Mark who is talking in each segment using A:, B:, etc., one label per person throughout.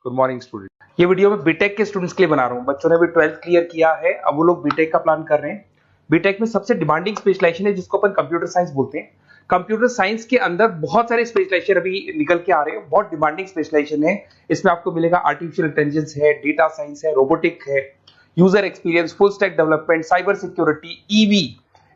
A: Good morning student. ये video मैं BTech के स्टूडेंट्स के लिए बना रहा हूँ। बच्चों ने भी 12th क्लियर किया है, अब वो लोग बीटेक का प्लान कर रहे हैं। बीटेक में सबसे डिमांडिंग स्पेशलाइजेशन है जिसको अपन कंप्यूटर साइंस बोलते हैं। कंप्यूटर साइंस के अंदर बहुत सारे स्पेशलाइजेशन अभी निकल के आ रहे हैं, बहुत डिमांडिंग स्पेशलाइजेशन है। इसमें आपको मिलेगा आर्टिफिशियल इंटेलिजेंस है, डेटा साइंस है, रोबोटिक है, user experience, full stack development, cyber security, EV,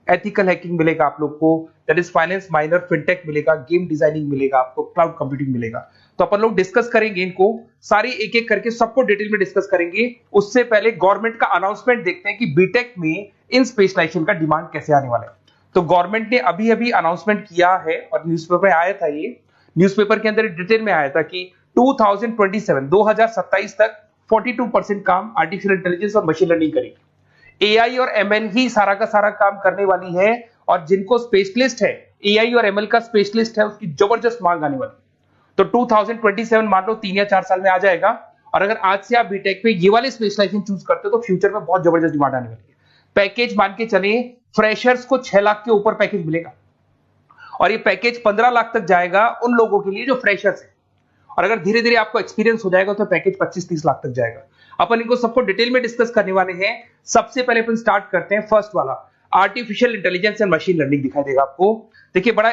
A: ethical hacking मिलेगा आप लोग को, that is finance minor, fintech मिलेगा, गेम डिजाइनिंग मिलेगा आपको, क्लाउड कंप्यूटिंग मिलेगा। तो अपन लोग डिस्कस करेंगे इनको सारी एक एक करके, सबको डिटेल में डिस्कस करेंगे। उससे पहले गवर्नमेंट का अनाउंसमेंट देखते हैं कि बीटेक में इन स्पेशलाइजेशन का डिमांड कैसे आने वाला है। तो गवर्नमेंट ने अभी अभी अनाउंसमेंट किया है और न्यूज़पेपर में आया था, ये न्यूज़पेपर के अंदर डिटेल में आया था कि 2027 तक 42% काम आर्टिफिशियल इंटेलिजेंस और मशीन लर्निंग करेगी। एआई और एमएल ही सारा का सारा काम करने वाली है, और जिनको स्पेशलिस्ट है, एआई और एमएल का स्पेशलिस्ट है, उसकी जबरदस्त मांग आने वाली। तो 2027 मान लो 3 या 4 साल में आ जाएगा। और अगर आज से आप बीटेक पे ये वाले स्पेशलाइजेशन चूज करते हो तो फ्यूचर में बहुत जबरदस्त डिमांड आने वाली है। पैकेज मान के चले, फ्रेशर्स को 6 लाख के ऊपर पैकेज मिलेगा, और ये पैकेज 15 लाख तक जाएगा उन लोगों के लिए जो फ्रेशर्स है। और अगर धीरे धीरे आपको एक्सपीरियंस हो जाएगा तो पैकेज 25-30 लाख तक जाएगा। अपन इनको सबको डिटेल में डिस्कस करने वाले हैं। सबसे पहले अपन स्टार्ट करते हैं फर्स्ट वाला, artificial intelligence and machine learning दिखाई देगा आपको। देखिए बड़ा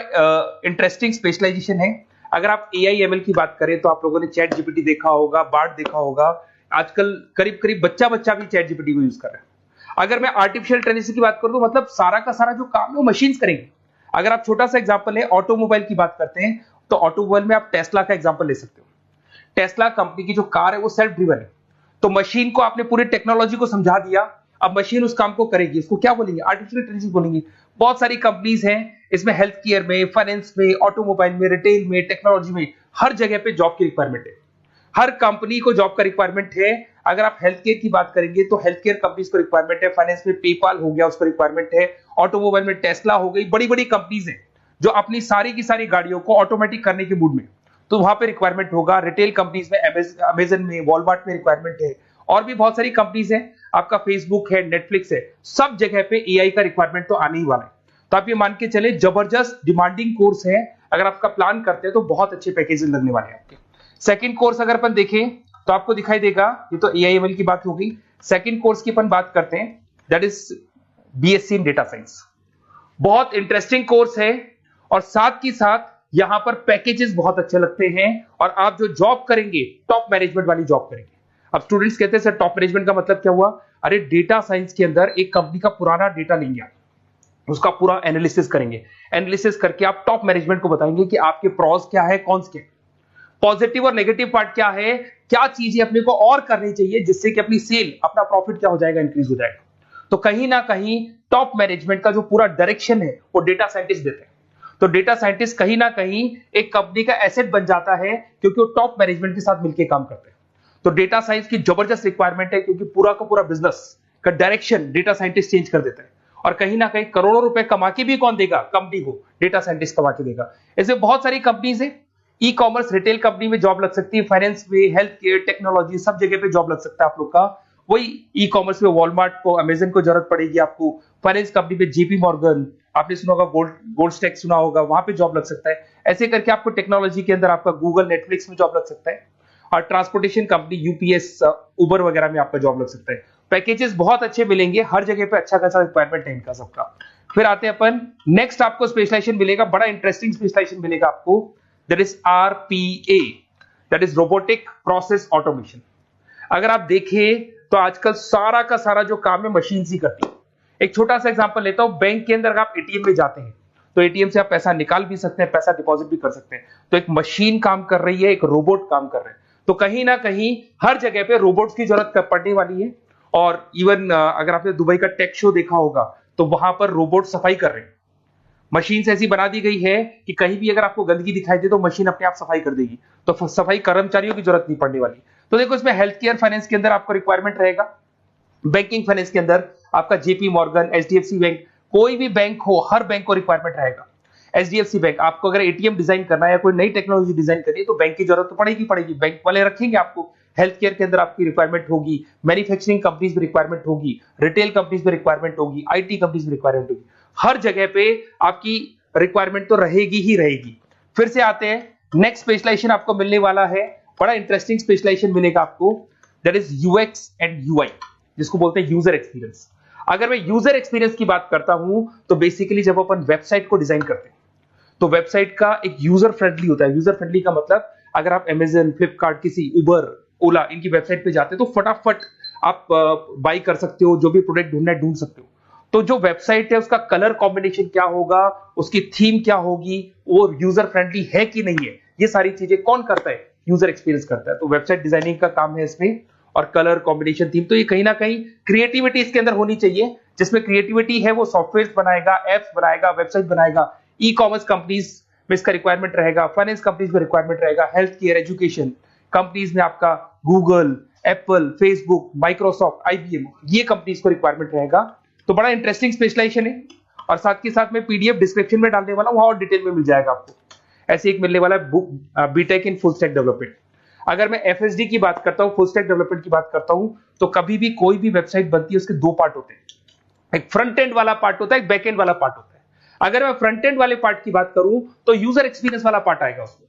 A: इंटरेस्टिंग स्पेशलाइजेशन है। अगर आप एआई एमएल की बात करें तो आप लोगों ने चैट जीपीटी देखा होगा, बार्ड देखा होगा। आजकल करीब करीब बच्चा भी चैट जीपीटी को यूज कर रहा है। अगर मैं आर्टिफिशियल इंटेलिजेंस की बात करूं तो मतलब सारा का सारा जो काम है वो मशीन्स करेंगे। अगर आप छोटा सा एग्जांपल है, ऑटोमोबाइल की बात करते हैं तो ऑटोमोबाइल में आप टेस्ला का एग्जांपल ले सकते हो। टेस्ला कंपनी की जो कार है वो सेल्फ ड्रिवन है। तो मशीन को आपने पूरी टेक्नोलॉजी को समझा दिया, अब मशीन उस काम को करेगी। इसको क्या बोलेंगे? आर्टिफिशियल इंटेलिजेंस बोलेंगे। बहुत सारी कंपनीज हैं इसमें, हेल्थ केयर में, फाइनेंस में, ऑटोमोबाइल में, रिटेल में, टेक्नोलॉजी में, हर जगह पे जॉब की रिक्वायरमेंट है। हर कंपनी को जॉब का रिक्वायरमेंट है। अगर आप हेल्थ केयर की बात करेंगे तो हेल्थ केयर कंपनीज को रिक्वायरमेंट है, फाइनेंस में पेपाल हो गया उसको रिक्वायरमेंट है, ऑटोमोबाइल में टेस्ला हो गई, बड़ी बड़ी कंपनीज हैं जो अपनी सारी की सारी गाड़ियों को ऑटोमेटिक करने के मूड में, तो वहां पे रिक्वायरमेंट होगा। रिटेल कंपनीज में अमेजन में, वॉलमार्ट में रिक्वायरमेंट है, और भी बहुत सारी कंपनीज हैं, आपका फेसबुक है, नेटफ्लिक्स है, सब जगह पे एआई का रिक्वायरमेंट तो आने ही वाला है। तो आप ये मान के चले जबरदस्त डिमांडिंग कोर्स है। अगर आपका प्लान करते हैं तो बहुत अच्छे पैकेजेस लगने वाले हैं आपके। सेकंड कोर्स अगर अपन देखें तो आपको दिखाई देगा, ये तो एआई एमएल की बात हो गई। सेकंड कोर्स की अपन बात करते हैं, that is BSc in data science. बहुत इंटरेस्टिंग कोर्स है, और साथ ही साथ यहां पर पैकेजेस बहुत अच्छे लगते हैं, और आप जो जॉब करेंगे टॉप मैनेजमेंट वाली जॉब करेंगे। अब स्टूडेंट्स कहते हैं सर टॉप मैनेजमेंट का मतलब क्या हुआ? अरे डेटा साइंस के अंदर एक कंपनी का पुराना डेटा लेंगे आप, उसका पूरा एनालिसिस करेंगे, एनालिसिस करके आप टॉप मैनेजमेंट को बताएंगे कि आपके प्रॉस क्या है, कौन से पॉजिटिव और नेगेटिव पार्ट क्या है, क्या चीजें अपने को और करनी चाहिए जिससे कि अपनी सेल, अपना प्रॉफिट क्या हो जाएगा, इंक्रीज हो जाएगा। तो कहीं ना कहीं टॉप मैनेजमेंट का जो पूरा डायरेक्शन है वो डेटा साइंटिस्ट देते हैं। तो डेटा साइंटिस्ट कहीं ना कहीं एक कंपनी का एसेट बन जाता है, क्योंकि वो टॉप मैनेजमेंट के साथ मिलकर काम करते हैं। तो डेटा साइंस की जबरदस्त रिक्वायरमेंट है, क्योंकि पूरा का पूरा बिजनेस का डायरेक्शन डेटा साइंटिस्ट चेंज कर देता है। और कहीं ना कहीं करोड़ों रुपए कमा के भी कौन देगा? कंपनी को डेटा साइंटिस्ट कमा के देगा। ऐसे बहुत सारी कंपनीज है, ई कॉमर्स, रिटेल कंपनी में जॉब लग सकती है, फाइनेंस में, हेल्थ केयर, टेक्नोलॉजी, सब जगह पे जॉब लग सकता है आप लोग का। वही ई कॉमर्स में वॉलमार्ट को, अमेजन को जरूरत पड़ेगी आपको। फाइनेंस कंपनी पे जेपी मॉर्गन, आपने सुना होगा, गोल्ड स्टैक सुना होगा, वहां पे जॉब लग सकता है। ऐसे करके आपको टेक्नोलॉजी के अंदर आपका गूगल, नेटफ्लिक्स में जॉब लग सकता है। और ट्रांसपोर्टेशन कंपनी यूपीएस, उबर वगैरह में आपका जॉब लग सकता है। पैकेजेस बहुत अच्छे मिलेंगे, हर जगह पे अच्छा खासा रिक्वायरमेंट है इनका सबका। फिर आते हैं अपन नेक्स्ट, आपको स्पेशलाइजेशन मिलेगा, बड़ा इंटरेस्टिंग स्पेशलाइजेशन मिलेगा आपको, that is RPA, that is robotic process automation. अगर आप देखें तो आजकल सारा का सारा जो काम है मशीन ही करती है। एक छोटा सा एग्जांपल लेता हूं, बैंक के अंदर आप एटीएम में जाते हैं तो एटीएम से आप पैसा निकाल भी सकते हैं, पैसा डिपॉजिट भी कर सकते हैं। तो एक मशीन काम कर रही है, एक रोबोट काम कर रहे हैं। तो कहीं ना कहीं हर जगह पे रोबोट्स की जरूरत पड़ने वाली है। और इवन अगर आपने दुबई का टेक शो देखा होगा तो वहां पर रोबोट सफाई कर रहे हैं। मशीन ऐसी बना दी गई है कि कहीं भी अगर आपको गंदगी दिखाई दे तो मशीन अपने आप सफाई कर देगी, तो सफाई कर्मचारियों की जरूरत नहीं पड़ने वाली। तो देखो इसमें हेल्थ केयर, फाइनेंस के अंदर आपको रिक्वायरमेंट रहेगा, बैंकिंग फाइनेंस के अंदर आपका जेपी मॉर्गन, एचडीएफसी बैंक, कोई भी बैंक हो, हर बैंक को रिक्वायरमेंट रहेगा। एचडीएफसी बैंक, आपको अगर एटीएम डिजाइन करना है या कोई नई टेक्नोलॉजी डिजाइन करनी है तो बैंक की जरूरत तो पड़ेगी, बैंक वाले रखेंगे आपको। हेल्थ केयर के अंदर आपकी रिक्वायरमेंट होगी, मैन्युफैक्चरिंग कंपनीज में रिक्वायरमेंट होगी, रिटेल कंपनीज में रिक्वायरमेंट होगी, आईटी कंपनीज में रिक्वायरमेंट होगी। हर जगह पे आपकी रिक्वायरमेंट तो रहेगी ही रहेगी। फिर से आते हैं नेक्स्ट स्पेशलाइजेशन आपको मिलने वाला है बड़ा इंटरेस्टिंग स्पेशलाइजेशन मिलेगा आपको, that is UX and UI, जिसको बोलते हैं यूजर एक्सपीरियंस। अगर मैं यूजर एक्सपीरियंस की बात करता हूं तो बेसिकली जब अपन वेबसाइट को डिजाइन करते हैं तो वेबसाइट का एक यूजर फ्रेंडली होता है। यूजर फ्रेंडली का मतलब अगर आप अमेजन, फ्लिपकार्ट, किसी उबर, ओला इनकी वेबसाइट पे जाते हैं तो फटाफट आप बाई कर सकते हो, जो भी प्रोडक्ट ढूंढना है ढूंढ सकते हो। तो जो वेबसाइट है उसका कलर कॉम्बिनेशन क्या होगा, उसकी थीम क्या होगी, वो यूजर फ्रेंडली है कि नहीं है, ये सारी चीजें कौन करता है, यूजर एक्सपीरियंस करता है। तो वेबसाइट डिजाइनिंग का काम है इसमें, और कलर कॉम्बिनेशन, थीम। तो ये कहीं ना कहीं क्रिएटिविटी इसके अंदर होनी चाहिए। जिसमें क्रिएटिविटी है वो सॉफ्टवेयर बनाएगा, एप्स बनाएगा, वेबसाइट बनाएगा। ई कॉमर्स कंपनीज में इसका रिक्वायरमेंट रहेगा, फाइनेंस कंपनीज में रिक्वायरमेंट रहेगा, हेल्थ केयर, एजुकेशन कंपनीज में आपका Google, Apple, Facebook, Microsoft, IBM, ये कंपनीज को रिक्वायरमेंट रहेगा। तो बड़ा इंटरेस्टिंग स्पेशलाइजेशन है। और साथ के साथ में पीडीएफ डिस्क्रिप्शन में डाल देने वाला हूं, और डिटेल में मिल जाएगा आपको। ऐसे एक मिलने वाला है book, BTech in full stack development. अगर मैं एफएसडी की बात करता हूं, फुल स्टैक डेवलपमेंट की बात करता हूं, तो कभी भी कोई भी वेबसाइट बनती है उसके दो पार्ट होते हैं, एक फ्रंट एंड वाला पार्ट होता है, एक बैक एंड वाला पार्ट होता है। अगर मैं फ्रंट एंड वाले पार्ट की बात करूं तो यूजर एक्सपीरियंस वाला पार्ट आएगा उसमें।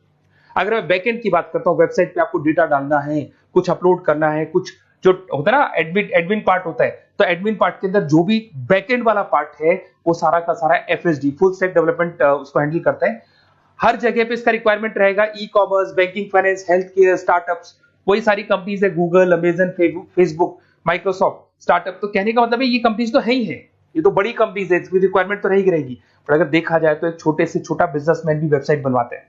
A: अगर मैं बैक एंड की बात करता हूं, वेबसाइट पे आपको डेटा डालना है, कुछ अपलोड करना है, कुछ जो होता है ना एडमिन पार्ट होता है, तो एडमिन पार्ट के अंदर जो भी बैक एंड वाला पार्ट है वो सारा का सारा एफएसडी, फुल स्टैक डेवलपमेंट, उसको हैंडल करता है। हर जगह पे इसका रिक्वायरमेंट रहेगा। E commerce, banking, finance, health care, startups, वही सारी कंपनीज है, Google, Amazon, Facebook, Microsoft, startup. तो कहने का मतलब है ये कंपनीज तो है ही है, ये तो बड़ी कंपनीज है, इसकी रिक्वायरमेंट तो रहेगी। पर अगर देखा जाए तो एक छोटे से छोटा बिजनेसमैन भी वेबसाइट बनवाते हैं।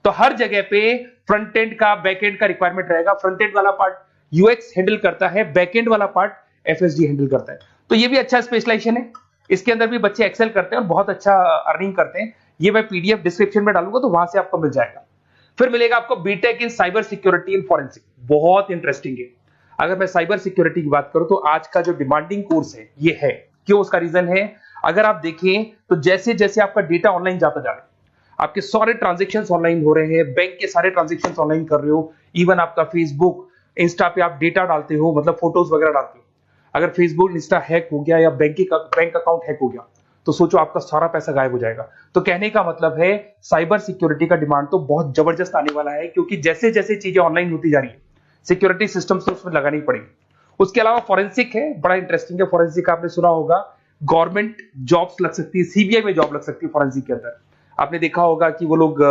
A: तो हर जगह पे फ्रंट एंड का, बैक एंड का रिक्वायरमेंट रहेगा। फ्रंट एंड वाला पार्ट यूएक्स हैंडल करता है, बैक एंड वाला पार्ट एफएसडी हैंडल करता है। तो ये भी अच्छा स्पेशलाइजेशन है। इसके अंदर भी बच्चे एक्सेल करते हैं और बहुत अच्छा अर्निंग करते हैं। ये मैं पीडीएफ डिस्क्रिप्शन में डालूंगा तो वहां से आपको मिल जाएगा। फिर मिलेगा आपको BTech in cyber security and forensic, बहुत इंटरेस्टिंग है। अगर मैं साइबर सिक्योरिटी की बात करूं तो आज का जो डिमांडिंग कोर्स है ये है। क्यों? उसका रीजन है, अगर आप देखें तो जैसे जैसे आपका डेटा ऑनलाइन जाता जा रहा है, आपके सारे ट्रांजेक्शन ऑनलाइन हो रहे हैं, बैंक के सारे ट्रांजेक्शन ऑनलाइन कर रहे हो, इवन आपका फेसबुक, इंस्टा पे आप डेटा डालते हो, मतलब फोटोज वगैरह डालते हो। अगर फेसबुक, इंस्टा हैक हो गया या बैंक अकाउंट हैक हो गया तो सोचो आपका सारा पैसा गायब हो जाएगा। तो कहने का मतलब है साइबर सिक्योरिटी का डिमांड तो बहुत जबरदस्त आने वाला है, क्योंकि जैसे जैसे चीजें ऑनलाइन होती जा रही है सिक्योरिटी सिस्टम्स तो उसमें लगानी पड़ेगी। उसके अलावा फॉरेंसिक है, बड़ा इंटरेस्टिंग है। फॉरेंसिक आपने सुना होगा, गवर्नमेंट जॉब्स लग सकती है, सीबीआई में जॉब लग सकती है फॉरेंसिक के अंदर। आपने देखा होगा कि वो लोग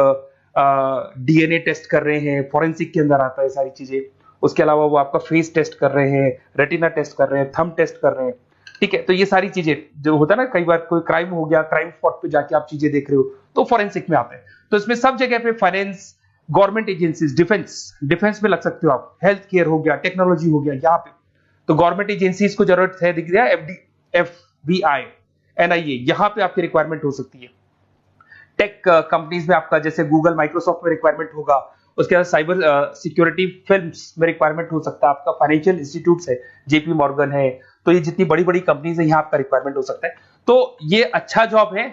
A: डीएनए टेस्ट कर रहे हैं, फॉरेंसिक के अंदर आता है सारी चीजें। उसके अलावा वो आपका फेस टेस्ट कर रहे हैं, रेटिना टेस्ट कर रहे हैं, थंब टेस्ट कर रहे हैं। ठीक है, तो ये सारी चीजें जो होता है ना, कई बार कोई क्राइम हो गया, क्राइम स्पॉट पे जाके आप चीजें देख रहे हो तो फॉरेंसिक में आते हैं। तो इसमें सब जगह पे फाइनेंस, गवर्नमेंट एजेंसीज, डिफेंस में लग सकते हो आप, हेल्थ केयर हो गया, टेक्नोलॉजी हो गया, यहाँ पे तो गवर्नमेंट एजेंसीज को जरूरत है, दिख रहा है, एफबीआई, एनआईए, यहाँ पे आपकी रिक्वायरमेंट हो सकती है। टेक कंपनीज में आपका जैसे गूगल, माइक्रोसॉफ्ट में रिक्वायरमेंट होगा। उसके बाद साइबर सिक्योरिटी फिल्म्स में रिक्वायरमेंट हो सकता है आपका, फाइनेंशियल इंस्टीट्यूट्स है, जेपी मॉर्गन है, तो ये जितनी बड़ी बड़ी कंपनीज है यहाँ आपका रिक्वायरमेंट हो सकता है। तो ये अच्छा जॉब है,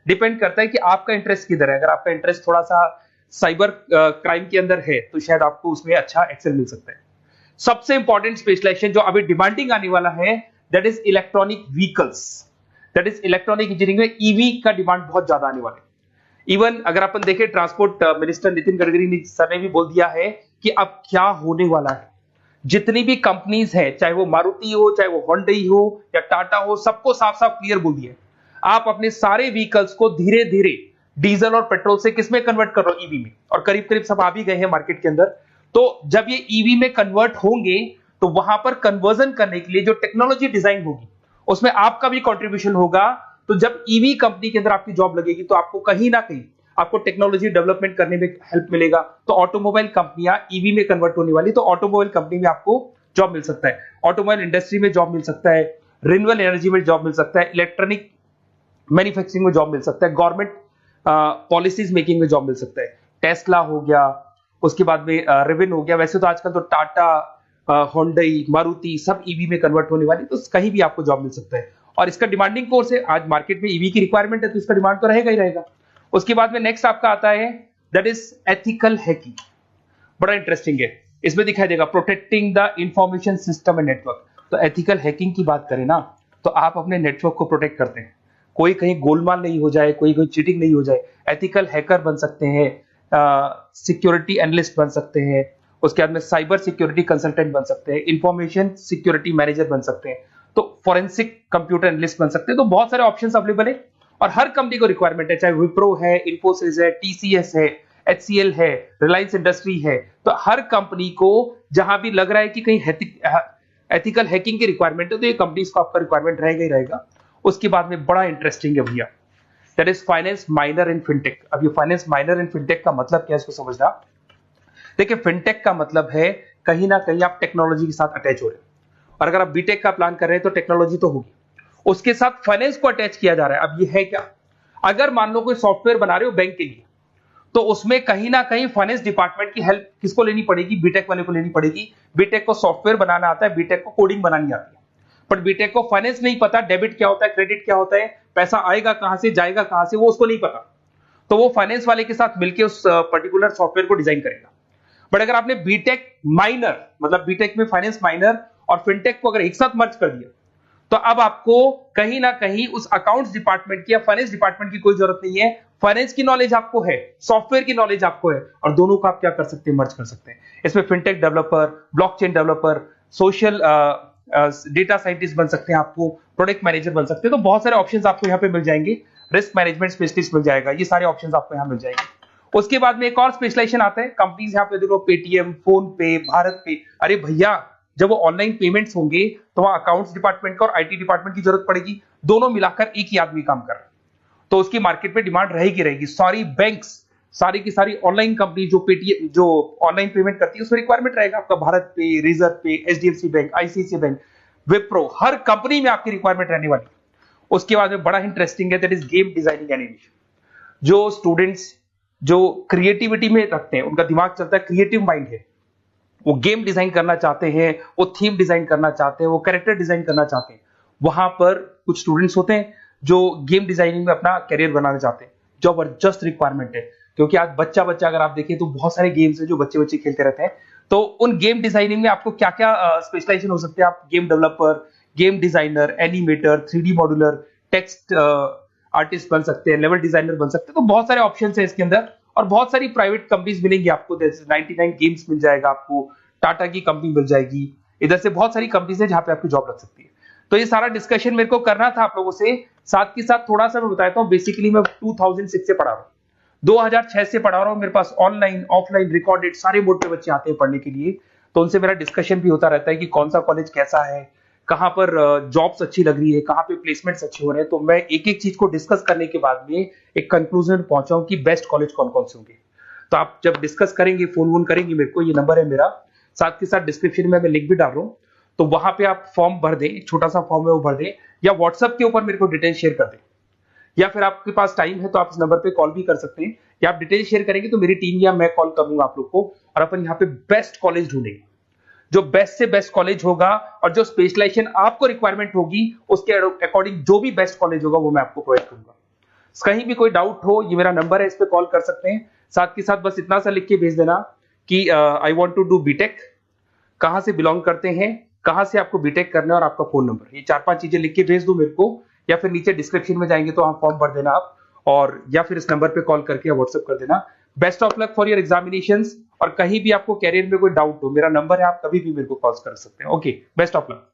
A: डिपेंड करता है कि आपका इंटरेस्ट किधर है। अगर आपका इंटरेस्ट थोड़ा सा साइबर क्राइम के अंदर है तो शायद आपको उसमें अच्छा एक्सेल मिल सकता है। सबसे इंपॉर्टेंट स्पेशलाइजेशन जो अभी डिमांडिंग आने वाला है, that is electronic vehicles, that is electronic engineering में ईवी का डिमांड बहुत ज्यादा आने वाला है। इवन अगर अपन देखें, transport minister Nitin Gadkari sir ने भी बोल दिया है कि अब क्या होने वाला है, जितनी भी कंपनीज है, चाहे वो मारुति हो, चाहे वो होंडई हो या टाटा हो, सबको साफ साफ क्लियर बोल दिया, आप अपने सारे व्हीकल्स को धीरे धीरे डीजल और पेट्रोल से किसमें कन्वर्ट कर रहे हो, ईवी में। और करीब करीब सब आ भी गए हैं मार्केट के अंदर। तो जब ये ईवी में कन्वर्ट होंगे तो वहां पर कन्वर्जन करने के लिए जो टेक्नोलॉजी डिजाइन होगी उसमें आपका भी कंट्रीब्यूशन होगा। तो जब ईवी कंपनी के अंदर आपकी जॉब लगेगी तो आपको कहीं ना कहीं आपको टेक्नोलॉजी डेवलपमेंट करने में हेल्प मिलेगा। तो ऑटोमोबाइल कंपनियां ईवी में कन्वर्ट होने वाली, तो ऑटोमोबाइल कंपनी में आपको जॉब मिल सकता है, ऑटोमोबाइल इंडस्ट्री में जॉब मिल सकता है, रिन्यूएबल एनर्जी में जॉब मिल सकता है, इलेक्ट्रॉनिक मैन्युफैक्चरिंग में जॉब मिल सकता है, गवर्नमेंट पॉलिसीज मेकिंग में जॉब मिल सकता है, टेस्ला हो गया, उसके बाद में रिविन हो गया। वैसे तो आजकल तो टाटा, होंडई, मारुति सब ईवी में कन्वर्ट होने वाली, तो कहीं भी आपको जॉब मिल सकता है। और इसका डिमांडिंग कोर्स है, आज मार्केट में ईवी की रिक्वायरमेंट है तो इसका डिमांड तो रहेगा ही रहेगा। उसके बाद में नेक्स्ट आपका आता है, दैट इज एथिकल हैकिंग, बड़ा इंटरेस्टिंग है। इसमें दिखाई देगा protecting the information system and network. तो एथिकल हैकिंग की बात करें ना, तो आप अपने नेटवर्क को प्रोटेक्ट करते हैं, कोई कहीं गोलमाल नहीं हो जाए, कोई चीटिंग नहीं हो जाए। एथिकल हैकर बन सकते हैं, सिक्योरिटी एनालिस्ट बन सकते हैं, उसके बाद में साइबर सिक्योरिटी कंसल्टेंट बन सकते हैं, इंफॉर्मेशन सिक्योरिटी मैनेजर बन सकते हैं, तो फोरेंसिक कंप्यूटर एनालिस्ट बन सकते हैं। तो बहुत सारे ऑप्शंस अवेलेबल है और हर कंपनी को रिक्वायरमेंट है, चाहे विप्रो है, इन्फोसिस है, टीसीएस है, एचसीएल है, रिलायंस इंडस्ट्री है। तो हर कंपनी को जहां भी लग रहा है कि कहीं एथिकल हैकिंग की रिक्वायरमेंट है तो ये कंपनीज को आपका रिक्वायरमेंट रहेगा ही रहेगा। उसके बाद में बड़ा इंटरेस्टिंग है भैया, that is finance minor in fintech. अब ये फाइनेंस माइनर इन फिनटेक का मतलब क्या है इसको समझना। देखिए फिनटेक का मतलब है कहीं ना कहीं आप टेक्नोलॉजी के साथ अटैच हो रहे हैं, और अगर आप बीटेक का प्लान कर रहे हैं तो टेक्नोलॉजी तो होगी, उसके साथ फाइनेंस को अटैच किया जा रहा है। अब ये है क्या, अगर मान लो कोई सॉफ्टवेयर बना रहे हो बैंक के लिए, तो उसमें कहीं ना कहीं फाइनेंस डिपार्टमेंट की हेल्प किसको लेनी पड़ेगी, बीटेक वाले को लेनी पड़ेगी। बीटेक को सॉफ्टवेयर बनाना आता है, बीटेक को कोडिंग बनानी आती है, बट बीटेक को फाइनेंस नहीं पता, डेबिट क्या होता है, क्रेडिट क्या होता है, पैसा आएगा कहां से, जाएगा कहां से, वो उसको नहीं पता। तो वो फाइनेंस वाले के साथ मिलकर उस पर्टिकुलर सॉफ्टवेयर को डिजाइन करेगा। बट अगर आपने बीटेक माइनर, मतलब बीटेक में फाइनेंस माइनर और फिनटेक को अगर एक साथ मर्ज कर दिया, तो अब आपको कहीं ना कहीं उस अकाउंट्स डिपार्टमेंट की या फाइनेंस डिपार्टमेंट की कोई जरूरत नहीं है। फाइनेंस की नॉलेज आपको है, सॉफ्टवेयर की नॉलेज आपको है, और दोनों को आप क्या कर सकते हैं, मर्ज कर सकते हैं। इसमें fintech developer, blockchain developer, social data scientist बन सकते हैं, आपको प्रोडक्ट मैनेजर बन सकते हैं। तो बहुत सारे ऑप्शंस आपको यहाँ पे मिल जाएंगे, रिस्क मैनेजमेंट स्पेशलिस्ट मिल जाएगा, ये सारे ऑप्शंस आपको यहाँ मिल जाएंगे। उसके बाद में एक और स्पेशलाइजेशन आता है, कंपनीज यहाँ पे देखो पेटीएम, फोन पे, भारत पे। अरे भैया जब वो ऑनलाइन पेमेंट्स होंगे तो वहां अकाउंट्स डिपार्टमेंट का और आईटी डिपार्टमेंट की जरूरत पड़ेगी, दोनों मिलाकर एक ही आदमी काम कर रहा है, तो उसकी मार्केट में डिमांड रहेगी रहेगी। सारी बैंक्स, सारी की सारी ऑनलाइन कंपनी जो पेटीएम, जो ऑनलाइन पेमेंट करती है, उसमें रिक्वायरमेंट रहेगा आपका भारत पे, Razorpay, HDFC bank, ICICI bank, Wipro, हर कंपनी में आपकी रिक्वायरमेंट रहने वाली है। उसके बाद में बड़ा इंटरेस्टिंग है, that is game designing animation. जो स्टूडेंट्स जो क्रिएटिविटी में रखते हैं, उनका दिमाग चलता है, क्रिएटिव माइंड है, वो गेम डिजाइन करना चाहते हैं, वो थीम डिजाइन करना चाहते हैं, वो कैरेक्टर डिजाइन करना चाहते हैं, वहां पर कुछ स्टूडेंट्स होते हैं जो गेम डिजाइनिंग में अपना कैरियर बनाना चाहते हैं। जबरदस्त रिक्वायरमेंट है, क्योंकि आज बच्चा बच्चा अगर आप देखें तो बहुत सारे गेम्स हैं जो बच्चे बच्चे खेलते रहते हैं। तो उन गेम डिजाइनिंग में आपको क्या क्या स्पेशलाइजेशन हो सकते हैं, आप game developer, game designer, animator, 3D modular, text artist बन सकते हैं, लेवल डिजाइनर बन सकते हैं। तो बहुत सारे ऑप्शन है इसके अंदर, और बहुत सारी प्राइवेट कंपनीज मिलेंगी आपको, जैसे 99 गेम्स मिल जाएगा आपको, टाटा की कंपनी मिल जाएगी, इधर से बहुत सारी कंपनीज है जहां पे आपकी जॉब लग सकती है। तो ये सारा डिस्कशन मेरे को करना था आप लोगों से, साथ के साथ थोड़ा सा मैं बताता हूँ। बेसिकली मैं 2006 से पढ़ा रहा हूँ, 2006 से पढ़ा रहा हूँ। मेरे पास ऑनलाइन, ऑफलाइन, रिकॉर्डेड सारे मोड पे बच्चे आते हैं पढ़ने के लिए, तो उनसे मेरा डिस्कशन भी होता रहता है कि कौन सा कॉलेज कैसा है, कहां पर जॉब्स अच्छी लग रही है, कहां पे प्लेसमेंट्स अच्छे हो रहे हैं। तो मैं एक एक चीज को डिस्कस करने के बाद में एक कंक्लूजन पहुंचा हूं कि बेस्ट कॉलेज कौन कौन से होंगे। तो आप जब डिस्कस करेंगे, फोन वोन करेंगे मेरे को, ये नंबर है मेरा, साथ के साथ डिस्क्रिप्शन में मैं लिंक भी डाल रहा हूँ, तो वहां पे आप फॉर्म भर दें, एक छोटा सा फॉर्म है वो भर दें, या व्हाट्सएप के ऊपर मेरे को डिटेल शेयर कर दें, या फिर आपके पास टाइम है तो आप इस नंबर पे कॉल भी कर सकते हैं, या आप डिटेल शेयर करेंगे तो मेरी टीम या मैं कॉल करूंगा आप लोग को, और अपन यहाँ पे बेस्ट कॉलेज ढूंढेंगे, जो बेस्ट से बेस्ट कॉलेज होगा, और जो स्पेशलाइजेशन आपको रिक्वायरमेंट होगी उसके अकॉर्डिंग जो भी बेस्ट कॉलेज होगा वो मैं आपको प्रोवाइड करूंगा। कहीं भी कोई डाउट हो, ये मेरा नंबर है, इस पे कॉल कर सकते हैं। साथ के साथ बस इतना सा लिख के भेज देना कि I want to do BTech, कहां से बिलोंग करते हैं, कहां से आपको बीटेक करना है, और आपका फोन नंबर, ये 4-5 चीजें लिख के भेज दो मेरे को, या फिर नीचे डिस्क्रिप्शन में जाएंगे तो आप फॉर्म भर देना आप, और या फिर इस नंबर पे कॉल करके या व्हाट्सएप कर देना। Best of luck for your examinations, और कहीं भी आपको कैरियर में कोई डाउट हो, मेरा नंबर है, आप कभी भी मेरे को कॉल कर सकते हैं। Okay, best of luck.